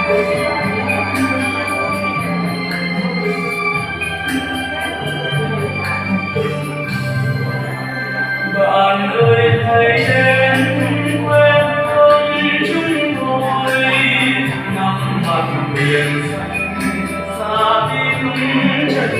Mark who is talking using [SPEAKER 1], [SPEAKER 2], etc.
[SPEAKER 1] Bạn ơi hãy đến quê hương chúng tôi, ngắm mặt biển xanh xa tim chân